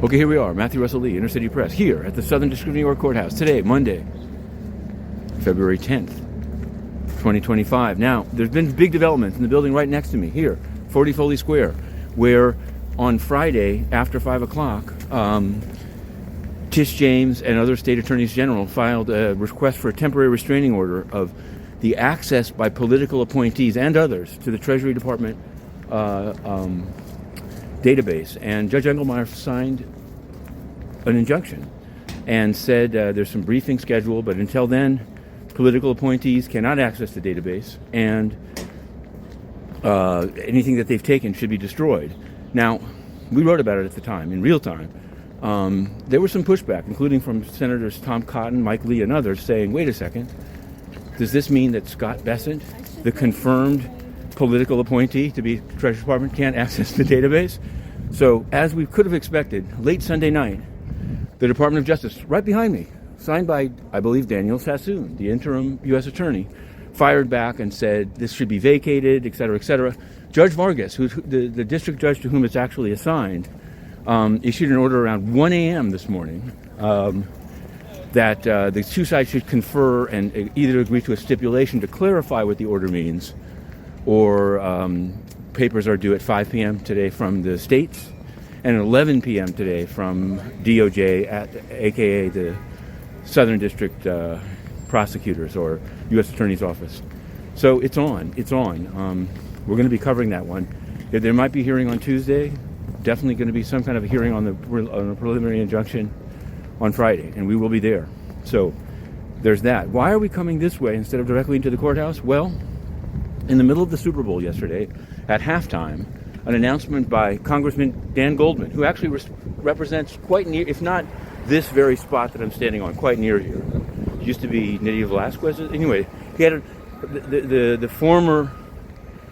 Okay, here we are, Matthew Russell Lee, Inner City Press, here at the Southern District of New York Courthouse. Today, Monday, February 10th, 2025. Now, there's been big developments in the building right next to me, here, 40 Foley Square, where on Friday, after 5 o'clock, Tish James and other state attorneys general filed a request for a temporary restraining order of the access by political appointees and others to the Treasury Department database. And Judge Engelmeyer signed an injunction and said there's some briefing scheduled, but until then, political appointees cannot access the database, and anything that they've taken should be destroyed. Now, we wrote about it at the time, in real time. There was some pushback, including from Senators Tom Cotton, Mike Lee, and others, saying, wait a second, does this mean that Scott Bessent, the confirmed political appointee to be Treasury Department, can't access the database? So, as we could have expected, late Sunday night, the Department of Justice, right behind me, signed by, I believe, Daniel Sassoon, the interim U.S. attorney, fired back and said this should be vacated, et cetera, et cetera. Judge Vargas, who's the district judge to whom it's actually assigned, issued an order around 1 a.m. this morning that the two sides should confer and either agree to a stipulation to clarify what the order means, or papers are due at 5 p.m. today from the states and at 11 p.m. today from DOJ, aka the Southern District prosecutors or U.S. Attorney's Office. So it's on. We're going to be covering that one. There might be a hearing on Tuesday. Definitely going to be some kind of a hearing on the preliminary injunction on Friday, and we will be there. So there's that. Why are we coming this way instead of directly into the courthouse? Well, in the middle of the Super Bowl yesterday, at halftime, an announcement by Congressman Dan Goldman, who actually represents quite near, if not this very spot that I'm standing on, quite near here. Used to be Nydia Velasquez. Anyway, he had the former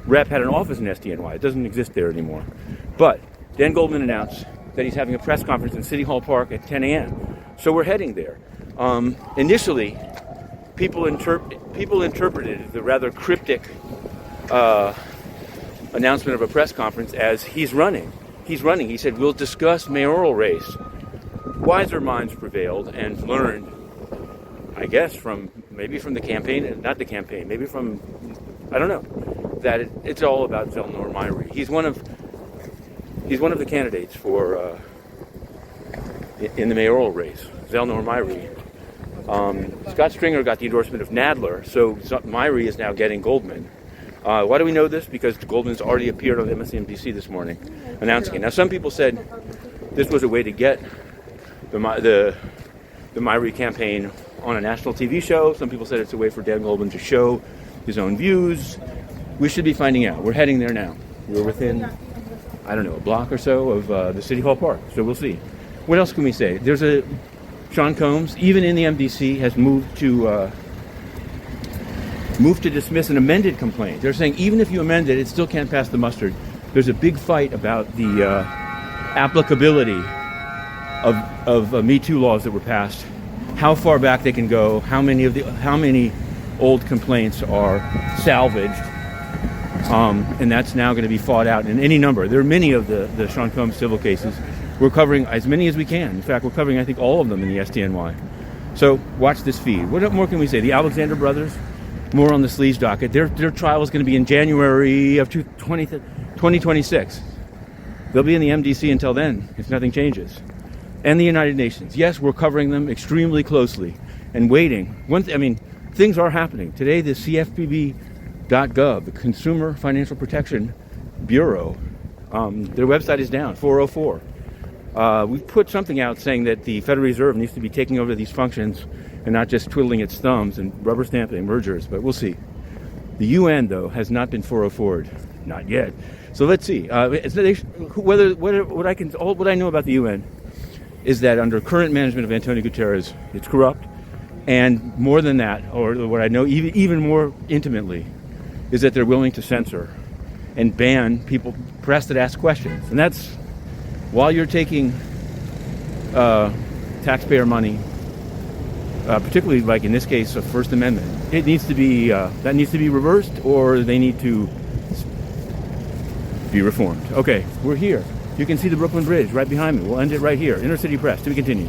rep had an office in SDNY. It doesn't exist there anymore. But Dan Goldman announced that he's having a press conference in City Hall Park at 10 a.m. So we're heading there. Initially, people interpreted the rather cryptic announcement of a press conference as he's running. He said, we'll discuss mayoral race. Wiser minds prevailed and learned, I guess, maybe from the campaign, not the campaign, maybe from, I don't know, that it's all about Zelnor Myrie. He's one of the candidates for in the mayoral race, Zelnor Myrie. Scott Stringer got the endorsement of Nadler, so Myrie is now getting Goldman. Why do we know this? Because Goldman's already appeared on MSNBC this morning announcing it. Now, some people said this was a way to get the Myrie campaign on a national TV show. Some people said it's a way for Dan Goldman to show his own views. We should be finding out. We're heading there now. We're within, I don't know, a block or so of the City Hall Park, so we'll see. What else can we say? There's Sean Combs, even in the MDC, has moved to dismiss an amended complaint. They're saying even if you amend it, it still can't pass the mustard. There's a big fight about the applicability of Me Too laws that were passed, how far back they can go, how many old complaints are salvaged, and that's now going to be fought out in any number. There are many of the Sean Combs civil cases. We're covering as many as we can. In fact, we're covering, I think, all of them in the SDNY. So watch this feed. What more can we say? The Alexander brothers, more on the sleaze docket. Their trial is going to be in January of 2026. They'll be in the MDC until then, if nothing changes. And the United Nations. Yes, we're covering them extremely closely and waiting. Things are happening. Today, the CFPB.gov, the Consumer Financial Protection Bureau, their website is down, 404. We've put something out saying that the Federal Reserve needs to be taking over these functions and not just twiddling its thumbs and rubber stamping mergers, but we'll see. The UN, though, has not been 404'd. Not yet. So let's see. What I know about the UN is that under current management of Antonio Guterres, it's corrupt. And more than that, or what I know even more intimately, is that they're willing to censor and ban press that ask questions. And that's while you're taking taxpayer money, particularly like in this case of First Amendment. It needs to be that needs to be reversed, or they need to be reformed. Okay, we're here. You can see the Brooklyn Bridge right behind me. We'll end it right here. Inner City Press. To be continued.